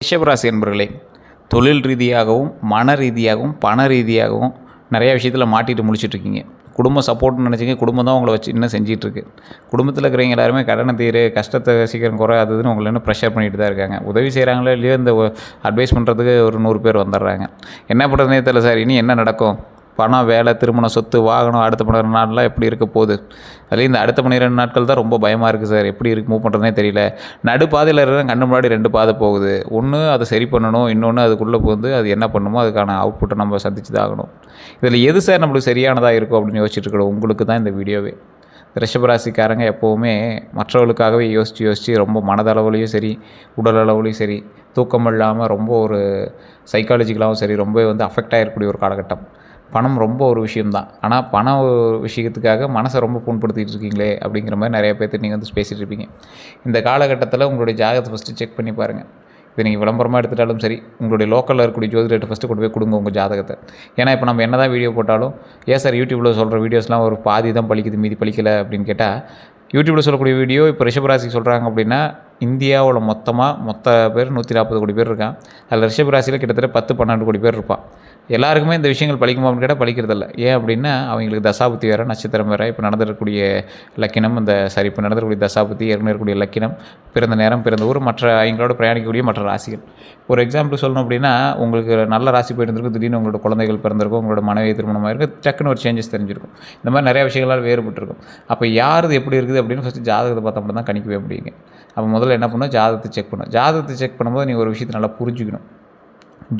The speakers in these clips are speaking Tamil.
ரிஷபராசி என்பர்களே, தொழில் ரீதியாகவும் மன ரீதியாகவும் பண ரீதியாகவும் நிறையா விஷயத்தில் மாட்டிட்டு முழிச்சிட்ருக்கீங்க. குடும்பம் சப்போர்ட்னு நினச்சிங்க, குடும்பம் தான் உங்களை வச்சு இன்னும் செஞ்சிகிட்ருக்கு. குடும்பத்தில் இருக்கிறவங்க எல்லாருமே கடனை தீரு, கஷ்டத்தை சீக்கிரம் குறை, அதுன்னு உங்களை இன்னும் ப்ரெஷர் பண்ணிட்டு தான் இருக்காங்க. உதவி செய்கிறாங்களோ இல்லையோ, இந்த அட்வைஸ் பண்ணுறதுக்கு ஒரு 100 பேர் வந்துடுறாங்க. என்ன பண்ணுறதுனே தெரியல சார், இனி என்ன நடக்கும், பணம், வேலை, திருமணம், சொத்து, வாகனம், அடுத்த 12 நாள்லாம் எப்படி இருக்க போகுது, அதுலேயும் இந்த அடுத்த 12 நாட்கள் தான் ரொம்ப பயமாக இருக்குது சார், எப்படி மூவ் பண்ணுறதுனே தெரியல. நடுப்பாதையில் இருக்கிற கண்ணு முன்னாடி 2 பாதை போகுது, ஒன்று அதை சரி பண்ணணும், இன்னொன்று அதுக்குள்ளே போகுது, அது என்ன பண்ணணுமோ அதுக்கான அவுட்புட்டை நம்ம சந்திச்சு தான் ஆகணும். இதில் எது சார் நம்மளுக்கு சரியானதாக இருக்கும் அப்படின்னு யோசிச்சுட்டு இருக்கணும். உங்களுக்கு தான் இந்த வீடியோவே. ரிஷபராசிக்காரங்க எப்போவுமே மற்றவர்களுக்காகவே யோசித்து ரொம்ப மனதளவுலேயும் சரி, உடல் அளவுலேயும் சரி, தூக்கம் இல்லாமல் ரொம்ப ஒரு சைக்காலஜிக்கலாகவும் சரி, ரொம்ப அஃபெக்ட் ஆகிருக்கக்கூடிய ஒரு காலகட்டம். பணம் ரொம்ப ஒரு விஷயம்தான். ஆனால் பண விஷயத்துக்காக மனசை ரொம்ப புண்படுத்திகிட்டு இருக்கீங்களே அப்படிங்கிற மாதிரி நிறைய பேர்த்து நீங்கள் பேசிகிட்டு இருப்பீங்க. இந்த காலகட்டத்தில் உங்களுடைய ஜாதகத்தை ஃபஸ்ட்டு செக் பண்ணி பாருங்கள். இதை நீங்கள் விளம்பரமாக எடுத்துட்டாலும் சரி, உங்களுடைய லோக்கலில் இருக்கக்கூடிய ஜோதிடத்தை ஃபஸ்ட்டு கொண்டு போய் கொடுங்க உங்கள் ஜாதகத்தை. ஏன்னா இப்போ நம்ம என்ன தான் வீடியோ போட்டாலும், ஏன் சார் யூடியூப்பில் சொல்கிற வீடியோஸ்லாம் ஒரு பாதி தான் பலிக்குது, மீதி பலிக்கலை அப்படின்னு கேட்டால், யூடியூப்பில் சொல்லக்கூடிய வீடியோ இப்போ ரிஷபராசி சொல்கிறாங்க அப்படின்னா, இந்தியாவில் மொத்த பேர் 140 கோடி பேர் இருக்கான். அதில் ரிஷபராசியில் கிட்டத்தட்ட 10-12 கோடி பேர் இருப்பான். எல்லாருக்குமே இந்த விஷயங்கள் பலிக்குமா அப்படின்னு கேட்டால் பலிக்கிறதில்ல. ஏன் அப்படின்னா, அவங்களுக்கு தசாபுத்தி வேறு, நட்சத்திரம் வேறு, இப்போ நடந்துருக்கக்கூடிய லக்கினம், இப்போ நடந்துருக்கக்கூடிய தசாபுத்தி, ஏற்கனவே இருக்கக்கூடிய லக்கினம், பிறந்த நேரம், பிறந்த ஊர், மற்ற அவங்களோட பிரயாணிக்கக்கூடிய மற்ற ராசிகள். ஒரு எக்ஸாம்பிள் சொல்லணும் அப்படின்னா, உங்களுக்கு நல்ல ராசி போயிருந்திருக்கும், திடீர்னு உங்களோட குழந்தைகள் பிறந்திருக்கும், உங்களோட மனைவி திருமணமாக இருக்குது, டக்குன்னு ஒரு சேஞ்சஸ் தெரிஞ்சிருக்கும். இந்த மாதிரி நிறையா விஷயங்களால் வேறுபட்டிருக்கும். அப்போ யார் எப்படி இருக்குது அப்படின்னு ஃபஸ்ட்டு ஜாதகத்தை பார்த்தா மட்டும் தான் கணிக்கவே முடியுங்க. அப்போ முதல்ல என்ன பண்ணணும், ஜாதகத்தை செக் பண்ணணும். ஜாதகத்தை செக் பண்ணும்போது நீங்கள் ஒரு விஷயத்தை நல்லா புரிஞ்சுக்கணும்.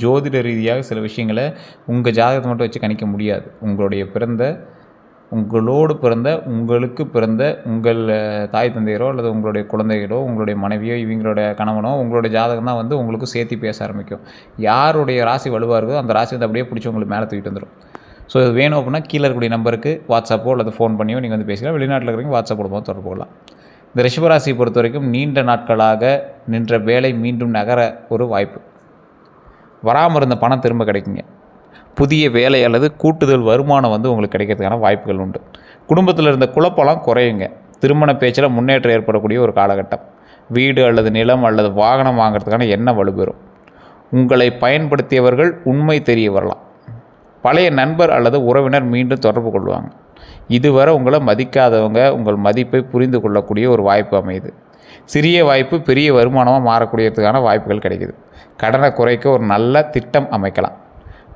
ஜோதிட ரீதியாக சில விஷயங்களை உங்கள் ஜாதகத்தை மட்டும் வச்சு கணிக்க முடியாது. உங்களோடு பிறந்த உங்களுக்கு பிறந்த உங்கள் தாய் தந்தையரோ அல்லது உங்களுடைய குழந்தைகளோ, உங்களுடைய மனைவியோ, இவங்களோட கணவனோ, உங்களுடைய ஜாதகம் தான் உங்களுக்கு சேர்த்து பேச ஆரம்பிக்கும். யாருடைய ராசி வலுவாக இருக்கோ அந்த ராசி அப்படியே பிடிச்சி உங்களுக்கு மேலே தூக்கிட்டு வந்துடும். ஸோ இது வேணும் அப்படின்னா கீழே இருக்கக்கூடிய நம்பருக்கு வாட்ஸ்அப்போ அல்லது ஃபோன் பண்ணியோ நீங்கள் பேசிக்கலாம். வெளிநாட்டில் இருக்கிறவங்க வாட்ஸ்அப் மூலமாக தொடர்பு கொள்ளலாம். இந்த ரிஷபராசியை பொறுத்த வரைக்கும் நீண்ட நாட்களாக நின்ற வேலை மீண்டும் நகர ஒரு வாய்ப்பு. வராமல் இருந்த பணம் திரும்ப கிடைக்குங்க. புதிய வேலை அல்லது கூட்டுதல் வருமானம் உங்களுக்கு கிடைக்கிறதுக்கான வாய்ப்புகள் உண்டு. குடும்பத்தில் இருந்த குழப்பம்லாம் குறையுங்க. திருமண பேச்சில் முன்னேற்றம் ஏற்படக்கூடிய ஒரு காலகட்டம். வீடு அல்லது நிலம் அல்லது வாகனம் வாங்கிறதுக்கான எண்ணம் வலுப்பெறும். உங்களை பயன்படுத்தியவர்கள் உண்மை தெரிய வரலாம். பழைய நண்பர் அல்லது உறவினர் மீண்டும் தொடர்பு கொள்வாங்க. இதுவரை உங்களை மதிக்காதவங்க உங்கள் மதிப்பை புரிந்து கொள்ளக்கூடிய ஒரு வாய்ப்பு அமையுது. சிறிய வாய்ப்பு பெரிய வருமானமாக மாறக்கூடியதுக்கான வாய்ப்புகள் கிடைக்குது. கடனை குறைக்க ஒரு நல்ல திட்டம் அமைக்கலாம்.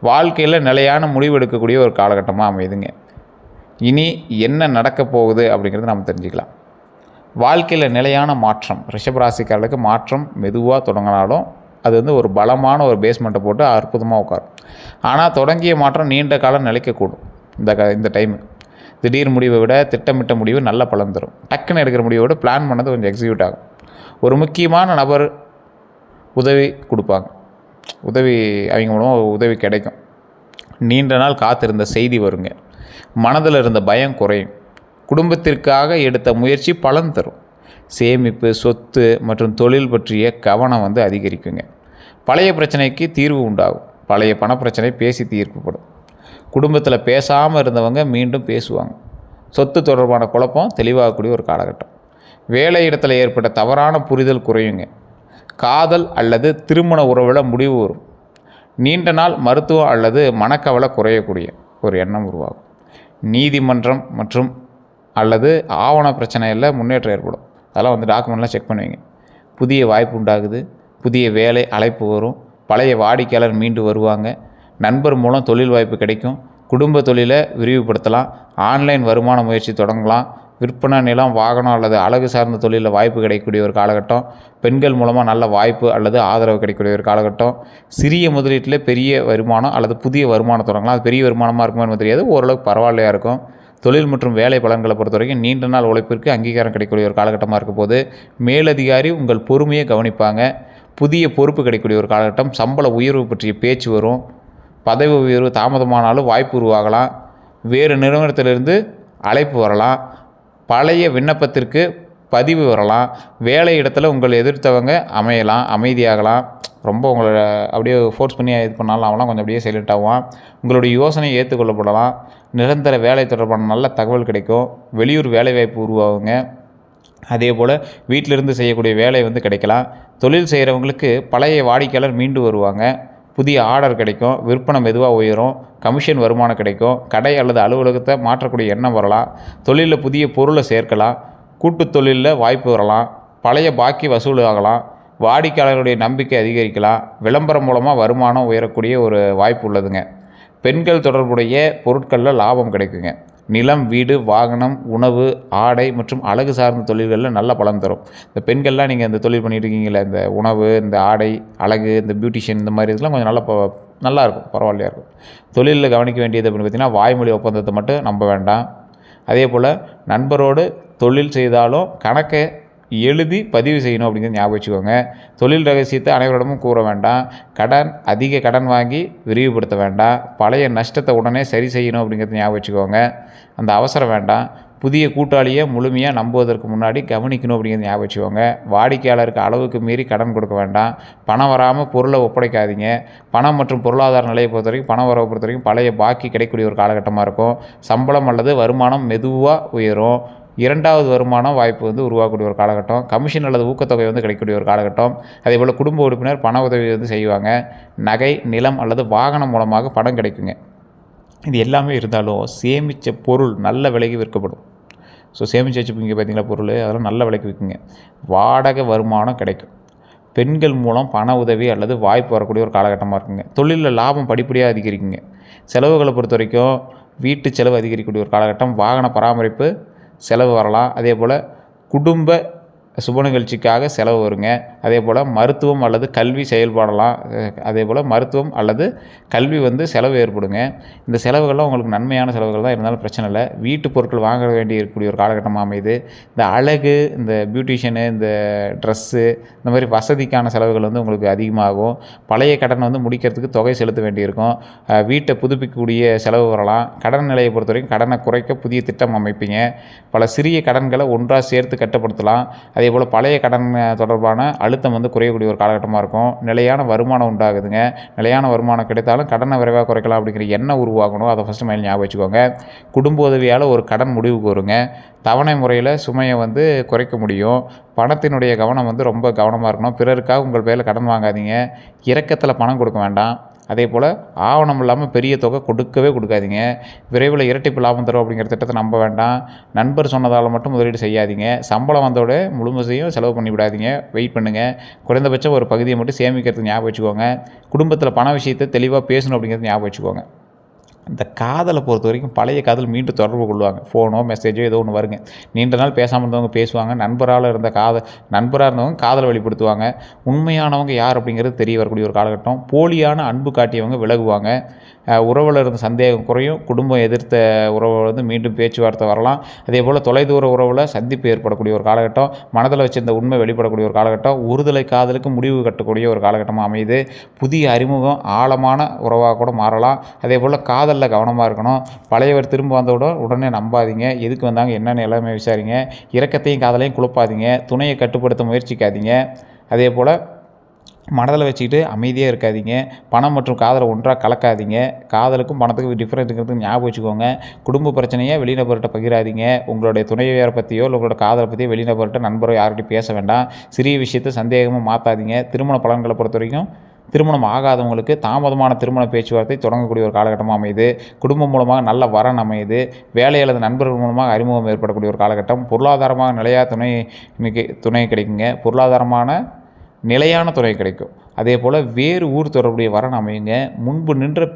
வாழ்க்கையில் நிலையான முடிவு எடுக்கக்கூடிய ஒரு காலகட்டமாக அமையுதுங்க. இனி என்ன நடக்க போகுது அப்படிங்கிறத நம்ம தெரிஞ்சுக்கலாம். வாழ்க்கையில் நிலையான மாற்றம். ரிஷபராசிக்காரர்களுக்கு மாற்றம் மெதுவாக தொடங்கினாலும் அது ஒரு பலமான ஒரு பேஸ்மெண்ட்டை போட்டு அற்புதமாக உட்காரும். ஆனால் தொடங்கிய மாற்றம் நீண்ட காலம் நிலைக்கக்கூடும். இந்த டைமு திடீர் முடிவை விட திட்டமிட்ட முடிவு நல்ல பலன் தரும். டக்குன்னு எடுக்கிற முடிவை விட பிளான் பண்ணது கொஞ்சம் எக்ஸிக்யூட் ஆகும். ஒரு முக்கியமான நபர் உதவி கொடுப்பாங்க. அவங்க மூலமாக உதவி கிடைக்கும். நீண்ட நாள் காத்திருந்த செய்தி வருங்க. மனதில் இருந்த பயம் குறையும். குடும்பத்திற்காக எடுத்த முயற்சி பலன் தரும். சேமிப்பு, சொத்து மற்றும் தொழில் பற்றிய கவனம் அதிகரிக்குங்க. பழைய பிரச்சனைக்கு தீர்வு உண்டாகும். பழைய பணப்பிரச்சனை பேசி தீர்க்கப்படும். குடும்பத்தில் பேசாமல் இருந்தவங்க மீண்டும் பேசுவாங்க. சொத்து தொடர்பான குழப்பம் தெளிவாகக்கூடிய ஒரு காலகட்டம். வேலை இடத்துல ஏற்பட்ட தவறான புரிதல் குறையுங்க. காதல் அல்லது திருமண உறவில் முடிவு வரும். நீண்ட நாள் மருத்துவம் அல்லது மனக்கவலை குறையக்கூடிய ஒரு எண்ணம் உருவாகும். நீதிமன்றம் மற்றும் அல்லது ஆவண பிரச்சனையில் முன்னேற்றம் ஏற்படும். அதெல்லாம் டாக்குமெண்ட்லாம் செக் பண்ணுவீங்க. புதிய வாய்ப்பு உண்டாகுது. புதிய வேலை அழைப்பு வரும். பழைய வாடிக்கையாளர் மீண்டு வருவாங்க. நண்பர் மூலம் தொழில் வாய்ப்பு கிடைக்கும். குடும்ப தொழிலை விரிவுபடுத்தலாம். ஆன்லைன் வருமான முயற்சி தொடங்கலாம். விற்பனை, நிலம், வாகனம் அல்லது அழகு சார்ந்த தொழிலில் வாய்ப்பு கிடைக்கக்கூடிய ஒரு காலகட்டம். பெண்கள் மூலமாக நல்ல வாய்ப்பு அல்லது ஆதரவு கிடைக்கக்கூடிய ஒரு காலகட்டம். சிறிய முதலீட்டில் பெரிய வருமானம் அல்லது புதிய வருமானம் தொடங்கலாம். அது பெரிய வருமானமாக இருக்குமான்னு தெரியாது, ஓரளவுக்கு பரவாயில்லையாக இருக்கும். தொழில் மற்றும் வேலை பலன்களை பொறுத்த வரைக்கும் நீண்ட நாள் உழைப்பிற்கு அங்கீகாரம் கிடைக்கக்கூடிய ஒரு காலகட்டமாக இருக்க போது. மேலதிகாரி உங்கள் பொறுமையை கவனிப்பாங்க. புதிய பொறுப்பு கிடைக்கக்கூடிய ஒரு காலகட்டம். சம்பள உயர்வு பற்றிய பேச்சு வரும். பதவி உயர்வு தாமதமானாலும் வாய்ப்பு உருவாகலாம். வேறு நிறுவனத்திலிருந்து அழைப்பு வரலாம். பழைய விண்ணப்பத்திற்கு பதிவு வரலாம். வேலை இடத்துல உங்களை எதிர்த்தவங்க அமைதியாகலாம். ரொம்ப உங்களை அப்படியே ஃபோர்ஸ் பண்ணி இது பண்ணாலும் அவங்களாம் கொஞ்சம் அப்படியே சைலண்ட் ஆகுவான். உங்களுடைய யோசனையை ஏற்றுக்கொள்ளப்படலாம். நிரந்தர வேலை தொடர்பான நல்ல தகவல் கிடைக்கும். வெளியூர் வேலைவாய்ப்பு உருவாகுங்க. அதேபோல் வீட்டிலிருந்து செய்யக்கூடிய வேலை வந்து கிடைக்கலாம். தொழில் செய்கிறவங்களுக்கு பழைய வாடிக்கையாளர் மீண்டு வருவாங்க. புதிய ஆர்டர் கிடைக்கும். விற்பனை மெதுவாக உயரும். கமிஷன் வருமானம் கிடைக்கும். கடை அல்லது அலுவலகத்தை மாற்றக்கூடிய எண்ணம் வரலாம். தொழிலில் புதிய பொருளை சேர்க்கலாம். கூட்டுத் தொழிலில் வாய்ப்பு வரலாம். பழைய பாக்கி வசூல் ஆகலாம். வாடிக்கையாளருடைய நம்பிக்கை அதிகரிக்கலாம். விளம்பரம் மூலமாக வருமானம் உயரக்கூடிய ஒரு வாய்ப்பு உள்ளதுங்க. பெண்கள் தொடர்புடைய பொருட்களில் லாபம் கிடைக்குங்க. நிலம், வீடு, வாகனம், உணவு, ஆடை மற்றும் அழகு சார்ந்த தொழில்களில் நல்ல பலன் தரும். இந்த பெண்கள்லாம் நீங்கள் இந்த தொழில் பண்ணிட்டு இருக்கீங்களே, இந்த உணவு, இந்த ஆடை, அழகு, இந்த பியூட்டிஷியன், இந்த மாதிரி இதெல்லாம் கொஞ்சம் நல்லாயிருக்கும், பரவாயில்லையா இருக்கும். தொழிலில் கவனிக்க வேண்டியது அப்படின்னு பார்த்திங்கன்னா, வாய்மொழி ஒப்பந்தத்தை மட்டும் நம்ப வேண்டாம். அதே போல் நண்பரோடு தொழில் செய்தாலும் கணக்கை எழுதி பதிவு செய்யணும் அப்படிங்கிறது ஞாபகம் வச்சுக்கோங்க. தொழில் ரகசியத்தை அனைவரிடமும் கூற வேண்டாம். அதிக கடன் வாங்கி விரிவுபடுத்த வேண்டாம். பழைய நஷ்டத்தை உடனே சரி செய்யணும் அப்படிங்கிறது ஞாபகம் வச்சுக்கோங்க. அந்த அவசரம் வேண்டாம். புதிய கூட்டாளியை முழுமையாக நம்புவதற்கு முன்னாடி கவனிக்கணும் அப்படிங்கிறது ஞாபகம் வச்சுக்கோங்க. வாடிக்கையாளருக்கு அளவுக்கு மீறி கடன் கொடுக்க வேண்டாம். பணம் வராமல் பொருளை ஒப்படைக்காதீங்க. பணம் மற்றும் பொருளாதார நிலையை பொறுத்த வரைக்கும், பண வரவை பொறுத்த வரைக்கும் பழைய பாக்கி கிடைக்கக்கூடிய ஒரு காலகட்டமாக இருக்கும். சம்பளம் அல்லது வருமானம் மெதுவாக உயரும். 2வது வருமானம் வாய்ப்பு வந்து உருவாக்கக்கூடிய ஒரு காலகட்டம். கமிஷன் அல்லது ஊக்கத்தொகை வந்து கிடைக்கக்கூடிய ஒரு காலகட்டம். அதேபோல் குடும்ப உறுப்பினர் பண உதவி வந்து செய்வாங்க. நகை, நிலம் அல்லது வாகனம் மூலமாக பணம் கிடைக்குங்க. இது எல்லாமே இருந்தாலும் சேமித்த பொருள் நல்ல விலைக்கு விற்கப்படும். ஸோ சேமித்து வச்சுப்பீங்க பார்த்தீங்களா பொருள், அதெல்லாம் நல்ல விலைக்கு விற்குங்க. வாடகை வருமானம் கிடைக்கும். பெண்கள் மூலம் பண உதவி அல்லது வாய்ப்பு வரக்கூடிய ஒரு காலகட்டமாக இருக்குங்க. தொழிலில் லாபம் படிப்படியாக அதிகரிக்குங்க. செலவுகளை பொறுத்த வரைக்கும் வீட்டு செலவு அதிகரிக்கக்கூடிய ஒரு காலகட்டம். வாகன பராமரிப்பு செலவு வரலாம். அதே போல் குடும்ப சுப நிகழ்ச்சிக்காக செலவு வருங்க. அதே போல் மருத்துவம் அல்லது கல்வி செயல்படலாம். அதே போல் மருத்துவம் அல்லது கல்வி வந்து செலவு ஏற்படுங்க. இந்த செலவுகள்லாம் உங்களுக்கு நன்மையான செலவுகள் தான், இருந்தாலும் பிரச்சனை இல்லை. வீட்டு பொருட்கள் வாங்க வேண்டி இருக்கக்கூடிய ஒரு காலகட்டமாக அமையுது. இந்த அழகு, இந்த பியூட்டிஷியனு, இந்த ட்ரெஸ்ஸு, இந்த மாதிரி வசதிக்கான செலவுகள் வந்து உங்களுக்கு அதிகமாகும். பழைய கடனை வந்து முடிக்கிறதுக்கு தொகை செலுத்த வேண்டியிருக்கும். வீட்டை புதுப்பிக்கக்கூடிய செலவு வரலாம். கடன் நிலையை பொறுத்த வரைக்கும் கடனை குறைக்க புதிய திட்டம் அமைப்பீங்க. பல சிறிய கடன்களை ஒன்றாக சேர்த்து கட்டுப்படுத்தலாம். அதே போல் பழைய கடன் தொடர்பான அழுத்தம் வந்து குறையக்கூடிய ஒரு காலகட்டமாக இருக்கும். நிலையான வருமானம் உண்டாகுதுங்க. நிலையான வருமானம் கிடைத்தாலும் கடனை விரைவாக குறைக்கலாம் அப்படிங்கிற எண்ணம் உருவாகணும். அதை ஃபஸ்ட்டு மைண்ட் ஞாபகம் வச்சுக்கோங்க. குடும்ப உதவியால் ஒரு கடன் முடிவுக்கு வருங்க. தவணை முறையில் சுமையை வந்து குறைக்க முடியும். பணத்தினுடைய கவனம் வந்து ரொம்ப கவனமாக இருக்கணும். பிறருக்காக உங்கள் பேரில் கடன் வாங்காதீங்க. இரக்கத்தில் பணம் கொடுக்க வேண்டாம். அதே போல் ஆவணம் இல்லாமல் பெரிய தொகை கொடுக்காதீங்க. விரைவில் இரட்டிப்பு லாபம் தரும் அப்படிங்கிற திட்டத்தை நம்ப வேண்டாம். நண்பர் சொன்னதால் மட்டும் முதலீடு செய்யாதீங்க. சம்பளம் வந்தோட முழுமையும் செலவு பண்ணி விடாதீங்க. வெயிட் பண்ணுங்கள். குறைந்தபட்சம் ஒரு பகுதியை மட்டும் சேமிக்கிறதுக்கு ஞாபகம் வச்சுக்கோங்க. குடும்பத்தில் பண விஷயத்தை தெளிவாக பேசணும் அப்படிங்கிறது ஞாபகம் வச்சுக்கோங்க. இந்த காதலை பொறுத்த வரைக்கும் பழைய காதல் மீண்டும் தொடர்பு கொள்வாங்க. ஃபோனோ மெசேஜோ ஏதோ ஒன்று வருங்க. நீண்ட நாள் பேசாமல் இருந்தவங்க பேசுவாங்க. நண்பராக இருந்தவங்க காதலை வெளிப்படுத்துவாங்க. உண்மையானவங்க யார் அப்படிங்கிறது தெரிய வரக்கூடிய ஒரு காலகட்டம். போலியான அன்பு காட்டியவங்க விலகுவாங்க. உறவில் இருந்த சந்தேகம் குறையும். குடும்பம் எதிர்த்த உறவு வந்து மீண்டும் பேச்சுவார்த்தை வரலாம். அதே போல் தொலைதூர உறவில் சந்திப்பு ஏற்படக்கூடிய ஒரு காலகட்டம். மனதில் வச்சிருந்த உண்மை வெளிப்படக்கூடிய ஒரு காலகட்டம். ஒருதலை காதலுக்கு முடிவு கட்டக்கூடிய ஒரு காலகட்டமாக அமையுது. புதிய அறிமுகம் ஆழமான உறவாக கூட மாறலாம். அதே போல் காதலில் கவனமாக இருக்கணும். பழையவர் திரும்ப வந்தவுடன் உடனே நம்பாதீங்க. எதுக்கு வந்தாங்க என்னென்னு எல்லாமே விசாரிங்க. இரக்கத்தையும் காதலையும் குழப்பாதீங்க. துணையை கட்டுப்படுத்த முயற்சிக்காதீங்க. அதே போல் மனதில் வச்சுக்கிட்டு அமைதியாக இருக்காதீங்க. பணம் மற்றும் காதலை ஒன்றாக கலக்காதீங்க. காதலுக்கும் பணத்துக்கும் டிஃப்ரெண்ட்டுங்கிறது ஞாபகம் வச்சுக்கோங்க. குடும்ப பிரச்சனையை வெளிநபர்கிட்ட பகிராதீங்க. உங்களுடைய துணைவியாரை பற்றியோ இல்லை உங்களோட காதலை பற்றியோ வெளிநபர்கிட்ட நண்பரோ யார்கிட்டையும் பேச வேண்டாம். சிறிய விஷயத்தை சந்தேகமாக மாற்றாதீங்க. திருமண பலன்களை பொறுத்த வரைக்கும் திருமணம் ஆகாதவங்களுக்கு தாமதமான திருமண பேச்சுவார்த்தை தொடங்கக்கூடிய ஒரு காலகட்டமாக அமையுது. குடும்பம் மூலமாக நல்ல வரன் அமையுது. வேலை அல்லது நண்பர்கள் மூலமாக அறிமுகம் ஏற்படக்கூடிய ஒரு காலகட்டம். பொருளாதாரமாக நிலையான துணை கிடைக்குங்க. நிலையான துணை கிடைக்கும். அதே போல் வேறு ஊர் தொடர்புடைய வரன் அமையுங்க. முன்பு நின்ற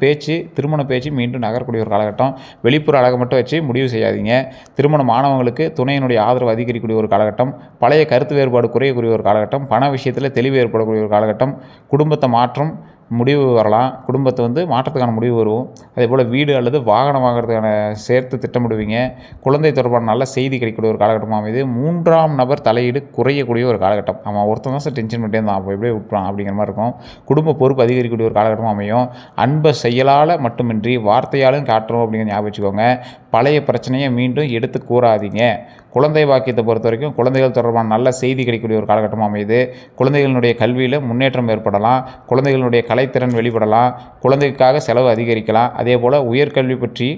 திருமண பேச்சு மீண்டும் நகரக்கூடிய ஒரு காலகட்டம். வெளிப்புற அழகை மட்டும் வச்சு முடிவு செய்யாதீங்க. திருமணம் ஆனவங்களுக்கு துணையினுடைய ஆதரவு அதிகரிக்கக்கூடிய ஒரு காலகட்டம். பழைய கருத்து வேறுபாடு குறையக்கூடிய ஒரு காலகட்டம். பண விஷயத்தில் தெளிவு ஏற்படக்கூடிய ஒரு காலகட்டம். குடும்பத்தை மாற்றம் முடிவு வரலாம். குடும்பத்தை வந்து மாற்றத்துக்கான முடிவு வரும். அதே போல் வீடு அல்லது வாகனம் வாங்குறதுக்கான சேர்த்து திட்டமிடுவீங்க. குழந்தை தொடர்பான நல்ல செய்தி கிடைக்கக்கூடிய ஒரு காலகட்டமாக அமைது. 3ஆம் நபர் தலையீடு குறையக்கூடிய ஒரு காலகட்டம். அவன் ஒருத்தன் தான் சார் டென்ஷன் பண்ணிட்டே இருந்தான், அப்போ எப்படியே விட்டுறான் அப்படிங்கிற மாதிரி இருக்கும். குடும்ப பொறுப்பு அதிகரிக்கக்கூடிய ஒரு காலகட்டமாக அமையும். அன்பை செயலால் மட்டுமின்றி வார்த்தையாலும் காட்டுறோம் அப்படிங்கிற ஞாபகம் வச்சுக்கோங்க. பழைய பிரச்சனையை மீண்டும் எடுத்து கூறாதீங்க. குழந்தை பாக்கியத்தை பொறுத்த வரைக்கும் குழந்தைகள் தொடர்பான நல்ல செய்தி கிடைக்கக்கூடிய ஒரு காலகட்டமாக அமையுது. குழந்தைகளுடைய கல்வியில் முன்னேற்றம் ஏற்படலாம். குழந்தைகளுடைய கலைத்திறன் வெளிப்படலாம். குழந்தைக்காக செலவு அதிகரிக்கலாம். அதே போல் உயர்கல்வி பற்றி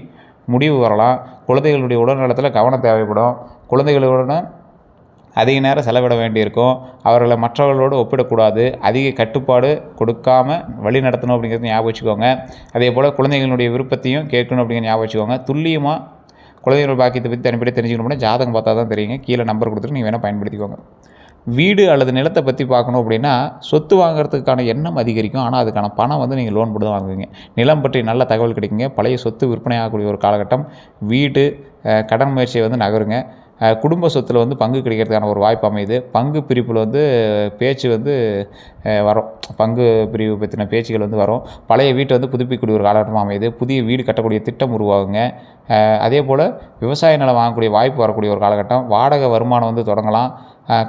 முடிவு வரலாம். குழந்தைகளுடைய உடல்நலத்தில் கவனம் தேவைப்படும். குழந்தைகளுடன் அதிக நேரம் செலவிட வேண்டியிருக்கும். அவர்களை மற்றவர்களோடு ஒப்பிடக்கூடாது. அதிக கட்டுப்பாடு கொடுக்காம வழி நடத்தணும் அப்படிங்கிறத ஞாபகம் வச்சுக்கோங்க. அதேபோல் குழந்தைகளுடைய விருப்பத்தையும் கேட்கணும் அப்படிங்கிற ஞாபகம் வச்சுக்கோங்க. துல்லியமாக குழந்தைகள் பாக்கியத்தை பற்றி தனிப்படி தெரிஞ்சுக்கணும்னா ஜாதகம் பார்த்தா தான் தெரியுங்க. கீழே நம்பர் கொடுத்துட்டு நீங்கள் வேணால் பயன்படுத்திக்கோங்க. வீடு அல்லது நிலத்தை பற்றி பார்க்கணும் அப்படின்னா சொத்து வாங்குறதுக்கான எண்ணம் அதிகரிக்கும். ஆனால் அதுக்கான பணம் வந்து நீங்கள் லோன் போட்டு தான் வாங்குவீங்க. நிலம் பற்றி நல்ல தகவல் கிடைக்குங்க. பழைய சொத்து விற்பனையாகக்கூடிய ஒரு காலகட்டம். வீடு கடன் முயற்சியை வந்து நகருங்க. குடும்ப சொத்தில் வந்து பங்கு கிடைக்கிறதுக்கான ஒரு வாய்ப்பு அமையுது. பங்கு பிரிப்பில் வந்து பேச்சு வந்து வரும். பங்கு பிரிவு பற்றின பேச்சுகள் வந்து வரும். பழைய வீட்டை வந்து புதுப்பிக்கக்கூடிய ஒரு காலகட்டமாக அமையுது. புதிய வீடு கட்டக்கூடிய திட்டம் உருவாகுங்க. அதே போல் விவசாய நிலம் வாங்கக்கூடிய வாய்ப்பு வரக்கூடிய ஒரு காலகட்டம். வாடகை வருமானம் வந்து தொடங்கலாம்.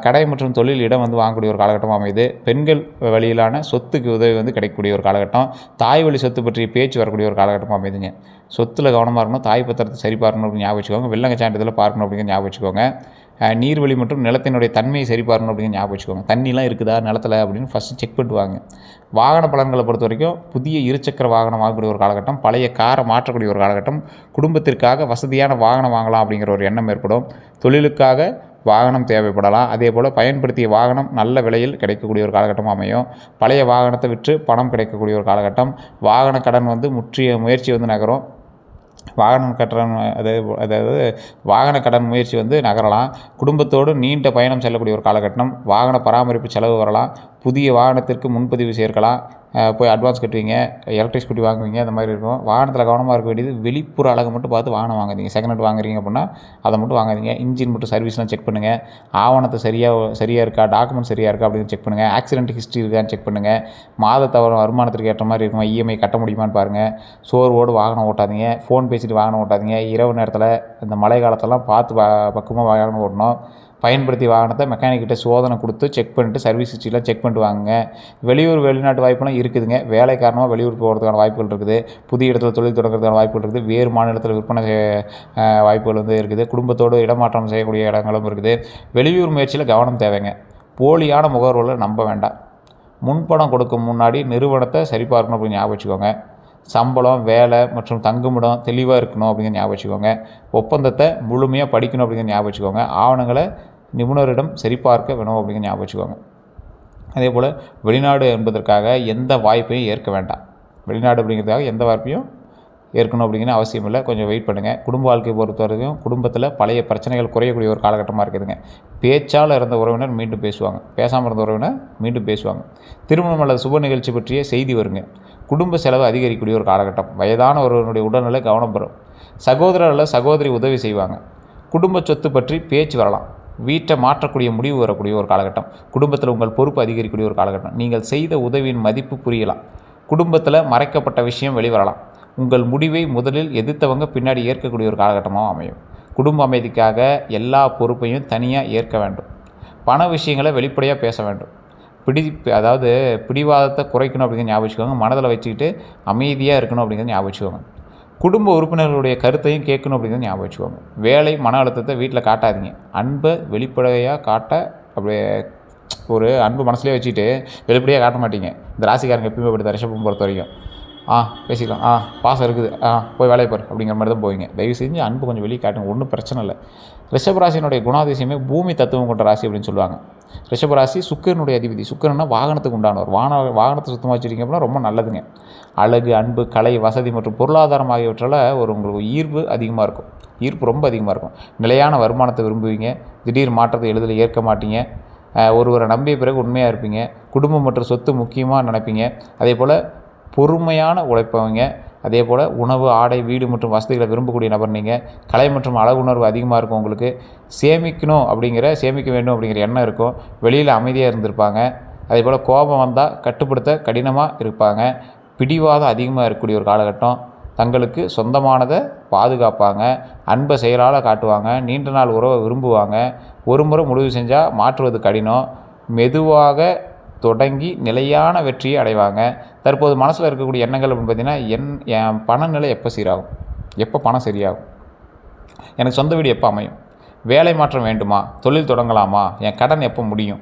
கடை மற்றும் தொழில் இடம் வந்து வாங்கக்கூடிய ஒரு காலகட்டமாக அமையுது. பெண்கள் வழியிலான சொத்துக்கு உதவி வந்து கிடைக்கக்கூடிய ஒரு காலகட்டம். தாய் வழி சொத்து பற்றிய பேச்சு வரக்கூடிய ஒரு காலகட்டமாக அமையுதுங்க. சொத்தில் கவனமாக இருக்கணும். தாய் பத்திரத்தை சரி பார்க்கணும் அப்படின்னு ஞாபகம் வச்சுக்கோங்க. வெள்ளங்க சான்றிதழை பார்க்கணும் அப்படிங்கிற ஞாபகம் வச்சுக்கோங்க. நீர்வழி மற்றும் நிலத்தினுடைய தன்மையை சரி பார்க்கணும் அப்படிங்கிற ஞாபகம் வச்சுக்கோங்க. தண்ணிலாம் இருக்குதா நிலத்தில் அப்படின்னு ஃபஸ்ட்டு செக் பண்ணிட்டு வாங்க. வாகன பலன்களை பொறுத்த வரைக்கும் புதிய இருசக்கர வாகனம் வாங்கக்கூடிய ஒரு காலகட்டம். பழைய காரை மாற்றக்கூடிய ஒரு காலகட்டம். குடும்பத்திற்காக வசதியான வாகனம் வாங்கலாம் அப்படிங்கிற ஒரு எண்ணம் ஏற்படும். தொழிலுக்காக வாகனம் தேவைப்படலாம். அதே போல் பயன்படுத்திய வாகனம் நல்ல விலையில் கிடைக்கக்கூடிய ஒரு காலகட்டமாக அமையும். பழைய வாகனத்தை விற்று பணம் கிடைக்கக்கூடிய ஒரு காலகட்டம். வாகன கடன் வந்து முற்றிய முயற்சி வந்து நகரும். வாகனம் கட்டணம் அதாவது வாகன கடன் முயற்சி வந்து நகரலாம். குடும்பத்தோடு நீண்ட பயணம் செல்லக்கூடிய ஒரு காலகட்டம். வாகன பராமரிப்பு செலவு வரலாம். புதிய வாகனத்திற்கு முன்பதிவு சேர்க்கலாம். போய் அட்வான்ஸ் கட்டுவீங்க. எலக்ட்ரிக் ஸ்கூட்டி வாங்குவீங்க. அந்த மாதிரி இருக்கும். வாகனத்தில் கவனமாக இருக்க வேண்டியது வெளிப்புற அழகை மட்டும் பார்த்து வாகனம் வாங்காதீங்க. செகண்ட் ஹேண்ட் வாங்குறீங்க அப்படின்னா அதை மட்டும் வாங்காதீங்க. இன்ஜின் மட்டும் சர்வீஸ்லாம் செக் பண்ணுங்கள். ஆவணத்தை சரியாக இருக்கா, டாக்குமெண்ட் சரியாக இருக்கா அப்படின்னு செக் பண்ணுங்கள். ஆக்சிடென்ட் ஹிஸ்ட்ரி இருக்கான்னு செக் பண்ணுங்கள். மாத தவறு வருமானத்திற்கு ஏற்ற மாதிரி இருக்குமா, இஎம்ஐ கட்ட முடியுமான்னு பாருங்கள். சோர்வோடு வாகனம் ஓட்டாதீங்க. ஃபோன் பேசிட்டு வாகனம் ஓட்டாதீங்க. இரவு நேரத்தில் இந்த மழை காலத்தெல்லாம் பார்த்து பக்கமாக வாகனம் ஓட்டணும். பயன்படுத்திய வாகனத்தை மெக்கானிக்கிட்ட சோதனை கொடுத்து செக் பண்ணிட்டு சர்வீஸ் ஹிஸ்ட்ரிலாம் செக் பண்ணிட்டு வாங்குங்க. வெளிநாட்டு வாய்ப்புலாம் இருக்குதுங்க. வேலை காரணமாக வெளியூர் போகிறதுக்கான வாய்ப்புகள் இருக்குது. புதிய இடத்துல தொழில் தொடங்குறதுக்கான வாய்ப்புகள் இருக்குது. வேறு மாநிலத்தில் விற்பனை வாய்ப்புகள் வந்து இருக்குது. குடும்பத்தோடு இடமாற்றம் செய்யக்கூடிய இடங்களும் இருக்குது. வெளியூர் முயற்சியில் கவனம் தேவைங்க. போலியான முகவர்களை நம்ப வேண்டாம். முன்பணம் கொடுக்கும் முன்னாடி நிறுவனத்தை சரிபார்க்கணும் அப்படின்னு ஞாபகம் வச்சுக்கோங்க. சம்பளம், வேலை மற்றும் தங்குமிடம் தெளிவாக இருக்கணும் அப்படிங்கிற ஞாபகம் வச்சுக்கோங்க. ஒப்பந்தத்தை முழுமையாக படிக்கணும் அப்படிங்கிற ஞாபகம் வச்சுக்கோங்க. ஆவணங்களை நிபுணரிடம் சரிபார்க்க வேணும் அப்படிங்கிற ஞாபகம் வச்சுக்கோங்க. அதே போல் வெளிநாடு என்பதற்காக எந்த வாய்ப்பையும் ஏற்க வேண்டாம். வெளிநாடு அப்படிங்கிறதுக்காக எந்த வாய்ப்பையும் ஏற்கணும் அப்படிங்கிற அவசியம் இல்லை. கொஞ்சம் வெயிட் பண்ணுங்கள். குடும்ப வாழ்க்கை பொறுத்த வரைக்கும் குடும்பத்தில் பழைய பிரச்சனைகள் குறையக்கூடிய ஒரு காலகட்டமாக இருக்குதுங்க. பேச்சால் இருந்த உறவினர் மீண்டும் பேசுவாங்க. பேசாமல் இருந்த உறவினர் மீண்டும் பேசுவாங்க. திருமணம் அல்லது சுப நிகழ்ச்சி பற்றிய செய்தி வருங்க. குடும்ப செலவு அதிகரிக்கக்கூடிய ஒரு காலகட்டம். வயதான ஒருவனுடைய உடல்நிலை கவனம் பெறும். சகோதரர் அல்லது சகோதரி உதவி செய்வாங்க. குடும்ப சொத்து பற்றி பேச்சு வரலாம். வீட்டை மாற்றக்கூடிய முடிவு வரக்கூடிய ஒரு காலகட்டம். குடும்பத்தில் உங்கள் பொறுப்பு அதிகரிக்கக்கூடிய ஒரு காலகட்டம். நீங்கள் செய்த உதவியின் மதிப்பு புரியலாம். குடும்பத்தில் மறைக்கப்பட்ட விஷயம் வெளிவரலாம். உங்கள் முடிவை முதலில் எதிர்த்தவங்க பின்னாடி ஏற்கக்கூடிய ஒரு காலகட்டமாக அமையும். குடும்ப அமைதிக்காக எல்லா பொறுப்பையும் தனியாக ஏற்க வேண்டும். பண விஷயங்களை வெளிப்படையாக பேச வேண்டும். பிடிவாதத்தை குறைக்கணும் அப்படிங்கிற ஞாபகம் வச்சுக்கோங்க. மனதில் வச்சுக்கிட்டு அமைதியாக இருக்கணும் அப்படிங்கிறத ஞாபகம் வச்சுக்கோங்க. குடும்ப உறுப்பினர்களுடைய கருத்தையும் கேட்கணும் அப்படிங்கிறத ஞாபகம் வச்சுக்கோங்க. வேலை மன அழுத்தத்தை வீட்டில் காட்டாதீங்க. அன்பை வெளிப்படையாக காட்ட அப்படியே ஒரு அன்பு மனசுலேயே வச்சுட்டு வெளிப்படையாக காட்ட மாட்டீங்க. இந்த ராசிக்காரங்க எப்பயுமே படுத்த ரிஷபம் பொறுத்த வரைக்கும் பேசிக்கலாம், பாசம் இருக்குது, போய் வேலையை பாரு அப்படிங்கிற மாதிரி தான் போவீங்க. தயவு செஞ்சு அன்பு கொஞ்சம் வெளியே காட்டுங்க. ஒன்றும் பிரச்சனை இல்லை. ரிஷபராசினுடைய குணாதிசயமே பூமி தத்துவம் கொண்ட ராசி அப்படின்னு சொல்லுவாங்க. ரிஷபராசி சுக்கிரனுடைய அதிபதி. சுக்கிரன்னா வாகனத்துக்கு உண்டானவர். வாகனத்தை சுத்தமாக வச்சுருக்கீங்க அப்படின்னா ரொம்ப நல்லதுங்க. அழகு, அன்பு, கலை, வசதி மற்றும் பொருளாதாரம் ஆகியவற்றால் உங்களுக்கு ஈர்ப்பு அதிகமாக இருக்கும். ஈர்ப்பு ரொம்ப அதிகமாக இருக்கும். நிலையான வருமானத்தை விரும்புவீங்க. திடீர் மாற்றத்தை எளிதில் ஏற்க மாட்டீங்க. ஒருவரை நம்பிய பிறகு உண்மையாக இருப்பீங்க. குடும்பம் மற்றும் சொத்து முக்கியமாக நினைப்பீங்க. அதே போல் பொறுமையான உழைப்பவங்க. அதே போல் உணவு, ஆடை, வீடு மற்றும் வசதிகளை விரும்பக்கூடிய நபர் நீங்கள். கலை மற்றும் அழகுணர்வு அதிகமாக இருக்கும் உங்களுக்கு. சேமிக்க வேண்டும் அப்படிங்கிற எண்ணம் இருக்கும். வெளியில் அமைதியாக இருந்திருப்பாங்க. அதே போல் கோபம் வந்தால் கட்டுப்படுத்த கடினமாக இருப்பாங்க. பிடிவாதம் அதிகமாக இருக்கக்கூடிய ஒரு காலகட்டம். தங்களுக்கு சொந்தமானதை பாதுகாப்பாங்க. அன்பை செயலால் காட்டுவாங்க. நீண்ட நாள் உறவை விரும்புவாங்க. ஒரு முறை முடிவு செஞ்சால் மாற்றுவது கடினம். மெதுவாக தொடங்கி நிலையான வெற்றியை அடைவாங்க. தற்போது மனசில் இருக்கக்கூடிய எண்ணங்கள் அப்படின்னு பார்த்திங்கன்னா, என் பணநிலை எப்போ சீராகும், எப்போ பணம் சரியாகும், எனக்கு சொந்த வீடு எப்போ அமையும், வேலை மாற்றம் வேண்டுமா, தொழில் தொடங்கலாமா, என் கடன் எப்போ முடியும்,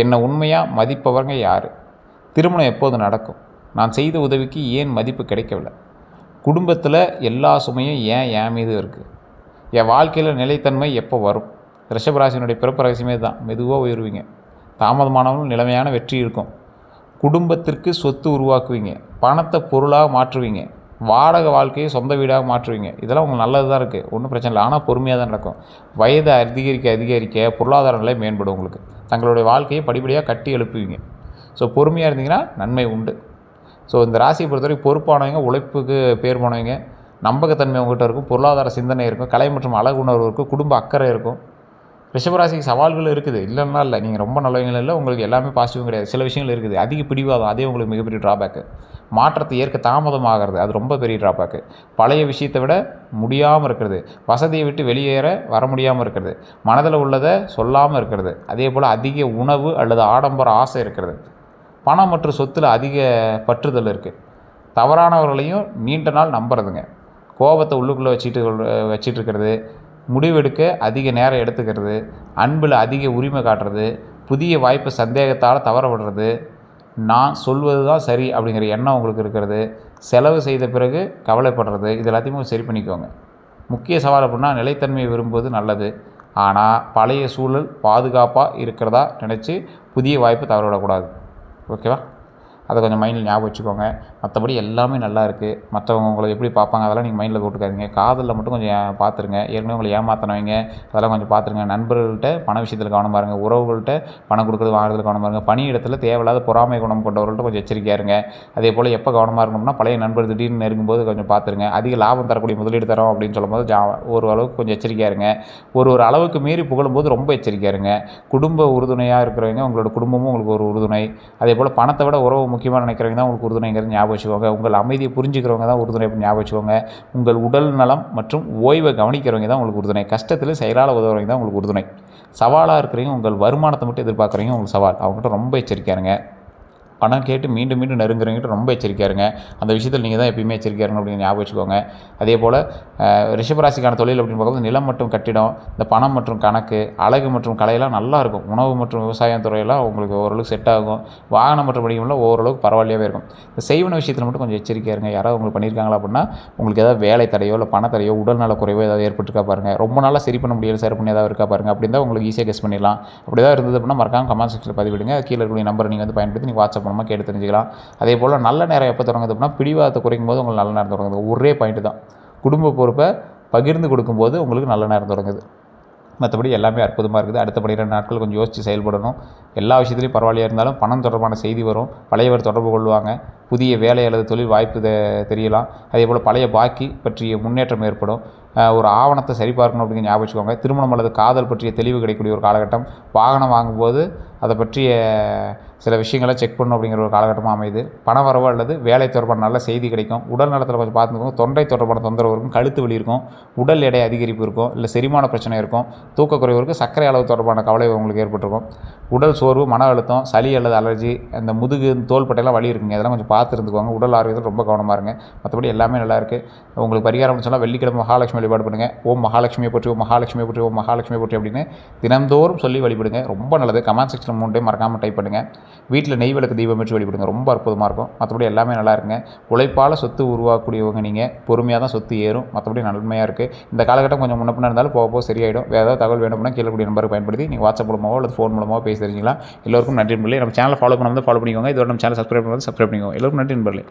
என்னை உண்மையாக மதிப்பவங்க யார், திருமணம் எப்போது நடக்கும், நான் செய்த உதவிக்கு ஏன் மதிப்பு கிடைக்கவில்லை, குடும்பத்தில் எல்லா சுமையும் ஏன் என் மீது இருக்குது, என் வாழ்க்கையில் நிலைத்தன்மை எப்போ வரும், ரிஷபராசினுடைய பிறப்பு ரகசியமே தான். மெதுவாக உயர்வீங்க. தாமதமானாலும் நிலைமையான வெற்றி இருக்கும். குடும்பத்திற்கு சொத்து உருவாக்குவீங்க. பணத்தை பொருளாக மாற்றுவீங்க. வாடகை வாழ்க்கையை சொந்த வீடாக மாற்றுவீங்க. இதெல்லாம் உங்களுக்கு நல்லது தான் இருக்குது, ஒன்றும் பிரச்சனை இல்லை. ஆனால் பொறுமையாக தான் நடக்கும். வயது அதிகரிக்க பொருளாதார நிலை மேம்படும். உங்களுக்கு தங்களுடைய வாழ்க்கையை படிப்படியாக கட்டி எழுப்புவீங்க. ஸோ பொறுமையாக இருந்தீங்கன்னா நன்மை உண்டு. ஸோ இந்த ராசியை பொறுத்தவரைக்கும் பொறுப்பானவங்க, உழைப்புக்கு பேர் போனவங்க, நம்பகத்தன்மை உங்கள்கிட்ட இருக்கும், பொருளாதார சிந்தனை இருக்கும், கலை மற்றும் அழகு உணர்வு இருக்கும், குடும்ப அக்கறை இருக்கும். ரிஷபராசிக்கு சவால்கள் இருக்குது, இல்லைன்னா இல்லை. நீங்கள் ரொம்ப நல்லவங்க இல்லை, உங்களுக்கு எல்லாமே பாசிட்டிவும் கிடையாது. சில விஷயங்கள் இருக்குது. அதிக பிடிவாதம், அதே உங்களுக்கு மிகப்பெரிய ட்ராபேக்கு. மாற்றத்தை ஏற்க தாமதமாகிறது, அது ரொம்ப பெரிய ட்ராபேக்கு. பழைய விஷயத்தை விட முடியாமல் இருக்கிறது, வசதியை விட்டு வெளியேற வர முடியாமல் இருக்கிறது, மனதில் உள்ளதை சொல்லாமல் இருக்கிறது, அதே போல் அதிக உணவு அல்லது ஆடம்பர ஆசை இருக்கிறது, பணம் மற்றும் சொத்தில் அதிக பற்றுதல் இருக்குது, தவறானவர்களையும் நீண்ட நாள் நம்புறதுங்க, கோபத்தை உள்ளுக்குள்ளே வச்சிட்டு இருக்கிறது, முடிவெடுக்க அதிக நேரம் எடுத்துக்கிறது, அன்பில் அதிக உரிமை காட்டுறது, புதிய வாய்ப்பு சந்தேகத்தால் தவற விடுறது, நான் சொல்வது தான் சரி அப்படிங்கிற எண்ணம் உங்களுக்கு இருக்கிறது, செலவு செய்த பிறகு கவலைப்படுறது, இது எல்லாத்தையுமே சரி பண்ணிக்கோங்க. முக்கிய சவால் அப்படின்னா நிலைத்தன்மையை விரும்புவது நல்லது. ஆனால் பழைய சூழல் பாதுகாப்பாக இருக்கிறதா நினச்சி புதிய வாய்ப்பு தவற விடக்கூடாது. ஓகேவா? அதை கொஞ்சம் மைண்டில் ஞாபகம் வச்சுக்கோங்க. மற்றபடி எல்லாமே நல்லா இருக்குது. மற்றவங்க உங்களை எப்படி பார்ப்பாங்க அதெல்லாம் நீங்கள் மைண்டில் போட்டுக்காதீங்க. காதலில் மட்டும் கொஞ்சம் பார்த்துருங்க. ஏற்கனவே உங்களை ஏமாற்றினவங்க அதெல்லாம் கொஞ்சம் பார்த்துருங்க. நண்பர்கள்ட்ட பண விஷயத்தில் கவனமாக இருங்க. உறவுகள்கிட்ட பணம் கொடுக்குறது வாங்குறதுல கவனமாக இருங்க. பணியிடத்தில் தேவையில்லாத பொறாமை குணம் கொண்டவர்கள்ட்ட கொஞ்சம் எச்சரிக்கையாக இருங்க. அதே போல் எப்போ கவனமாக இருக்கணும்னா, பழைய நண்பர் திடீர்னு நெருங்கும்போது கொஞ்சம் பார்த்துருங்க. அதிக லாபம் தரக்கூடிய முதலீடு தரோம் அப்படின்னு சொல்லும்போது ஒரு அளவுக்கு கொஞ்சம் எச்சரிக்கையாக இருங்க. ஒரு அளவுக்கு மீறி புகழும்போது ரொம்ப எச்சரிக்கையாக இருங்க. குடும்ப உறுதுணையாக இருக்கிறவங்க, உங்களோட குடும்பமும் உங்களுக்கு ஒரு உறுதுணை. அதே போல் பணத்தை விட உறவு முக்கியமாக நினைக்கிறவங்க தான் உங்களுக்கு உறுதுணைங்கிறது ஞாபகம் வச்சுக்கோங்க. உங்கள் அமைதியை புரிஞ்சுக்கிறவங்க தான் உறுதுணை ஞாபகம் வச்சுக்கோங்க. உங்கள் உடல் நலம் மற்றும் ஓய்வை கவனிக்கிறவங்க தான் உங்களுக்கு உறுதுணை. கஷ்டத்தில் செயலால் உதவுறவங்க தான் உங்களுக்கு உறுதுணை. சவாலாக இருக்கிறவங்க, உங்கள் வருமானத்தை மட்டும் எதிர்பார்க்குறவங்க உங்களுக்கு சவால். அவங்ககிட்ட ரொம்ப எச்சரிக்கையாக இருங்க. பணம் கேட்டு மீண்டும் மீண்டும் நெருங்குறவங்கிட்ட ரொம்ப எச்சரிக்கையாக இருங்க. அந்த விஷயத்தில் நீங்கள் தான் எப்பயுமே எச்சரிக்கையாக இருக்கணும் அப்படின்னு ஞாபகம் வச்சுக்கோங்க. அதே போல் ரிஷபராசிக்கான தொழில் அப்படின்னு பார்க்கும்போது நிலம் மற்றும் கட்டிடம், இந்த பணம் மற்றும் கணக்கு, அழகு மற்றும் கலையெல்லாம் நல்லாயிருக்கும். உணவு மற்றும் விவசாயம் துறையெல்லாம் உங்களுக்கு ஓரளவுக்கு செட் ஆகும். வாகனம் மற்றும் வணிகம்லாம் ஓரளவுக்கு பரவாயில்லையாகவே இருக்கும். இந்த செய்வன விஷயத்தில் மட்டும் கொஞ்சம் எச்சரிக்கையாக இருங்க. யாராவது உங்களுக்கு பண்ணியிருக்காங்களா அப்படின்னா, உங்களுக்கு ஏதாவது வேலை தடையோ இல்லை பண தடையோ உடல்நல குறைவோ ஏதாவது ஏற்பட்டுருக்கா பாருங்கள். ரொம்ப நாளாக சரி பண்ண முடியல, சரி பண்ணி ஏதாவது இருக்கா பாருங்கள். அப்படி இருந்தால் உங்களுக்கு ஈஸியாக கெஸ் பண்ணிடலாம். அப்படி ஏதாவது இருந்தது அப்படின்னா மறக்காம கமெண்ட் செக்ஷனில் பதிவிடுங்க. கீழே இருக்கக்கூடிய நம்பரை நீங்கள் வந்து பயன்படுத்தி நீங்கள் வாட்ஸ்அப் மூலமாக கேட்டு தெரிஞ்சுக்கலாம். அதே போல் நல்ல நேரம் எப்போ தொடங்குது அப்படின்னா, பிடிவாதத்தை குறைக்கும் போது உங்களுக்கு நல்ல நேரம் தொடங்குது. ஒரே பாயிண்ட் தான். குடும்ப பொறுப்பை பகிர்ந்து கொடுக்கும்போது உங்களுக்கு நல்ல நேரம் தொடங்குது. மற்றபடி எல்லாமே அற்புதமாக இருக்குது. அடுத்த 12 நாட்கள் கொஞ்சம் யோசித்து செயல்படணும். எல்லா விஷயத்துலையும் பரவாயில்லையாக இருந்தாலும் பணம் தொடர்பான செய்தி வரும். பழையவர் தொடர்பு கொள்வாங்க. புதிய வேலை அல்லது தொழில் வாய்ப்பு தெரியலாம். அதே போல் பழைய பாக்கி பற்றிய முன்னேற்றம் ஏற்படும். ஒரு ஆவணத்தை சரிபார்க்கணும் அப்படிங்கிற ஞாபகம் வச்சுக்கோங்க. திருமணம் அல்லது காதல் பற்றிய தெளிவு கிடைக்கக்கூடிய ஒரு காலகட்டம். வாகனம் வாங்கும்போது அதை பற்றிய சில விஷயங்களை செக் பண்ணணும் அப்படிங்கிற ஒரு காலகட்டமாக அமையுது. பண வரவு அல்லது வேலை தொடர்பான நல்ல செய்தி கிடைக்கும். உடல் நலத்தில் கொஞ்சம் பார்த்துக்கோங்க. தொண்டை தொடர்பான தொந்தரவு இருக்கும், கழுத்து வலி இருக்கும், உடல் எடை அதிகரிப்பு இருக்கும், இல்லை செரிமான பிரச்சனை இருக்கும், தூக்கக்குறைவு இருக்கும், சர்க்கரை அளவு தொடர்பான கவலை உங்களுக்கு ஏற்பட்டிருக்கும். உடல் சோர்வு, மன அழுத்தம், சளி அல்லது அலர்ஜி, அந்த முதுகு தோள்பட்டையெல்லாம் வலி இருக்குங்க. இதெல்லாம் கொஞ்சம் பார்த்து இருந்துக்குவாங்க. உடல் ஆரோக்கியத்தில் ரொம்ப கவனமாக இருங்க. மற்றபடி எல்லாமே நல்லா இருக்குது. உங்களுக்கு பரிகாரம் சொன்னால் வெள்ளிக்கிழமை மகாலட்சுமி வழிபாடு பண்ணுங்கள். ஓம் மகாலட்சுமியை போற்றி, ஓம் மகாலட்சுமியை போற்றி, ஓம் மகாலட்சுமியை போற்றி அப்படின்னு தினந்தோறும் சொல்லி வழிபடுங்க. ரொம்ப நல்லது. கமெண்ட் செக்ஷனில் 3 டைம் மறக்காமல் டைப் பண்ணுங்கள். வீட்டில் நெய் விளக்கு தீபம் வச்சு வழிபடுங்க. ரொம்ப அற்புதமாக இருக்கும். மற்றபடி எல்லாமே நல்லா இருக்குங்க. உழைப்பால் சொத்து உருவாக்கக்கூடியவங்க நீங்கள். பொறுமையாக தான் சொத்து ஏறும். மற்றபடி நன்மையாக இருக்குது. இந்த காலகட்டம் கொஞ்சம் முன்ன பின்ன இருந்தாலும் போக சரியாயிடும். வேறு ஏதாவது தகவல் வேணும்னா கீழே கூடிய நம்பருக்கு பயன்படுத்தி நீங்கள் வாட்ஸ்அப் மூலமாவோ அல்லது ஃபோன் மூலமாவோ பேசி தெரிஞ்சிக்கலாம். எல்லோருக்கும் நன்றி நண்பர்களே. நம்ம சேனலை ஃபாலோ பண்ணாமல் ஃபாலோ பண்ணிக்கோங்க. இதோட நம்ம சேனல் சப்ஸ்கிரைப் பண்ணிக்கோங்க. எல்லோருக்கும் நன்றி நண்பர்களே.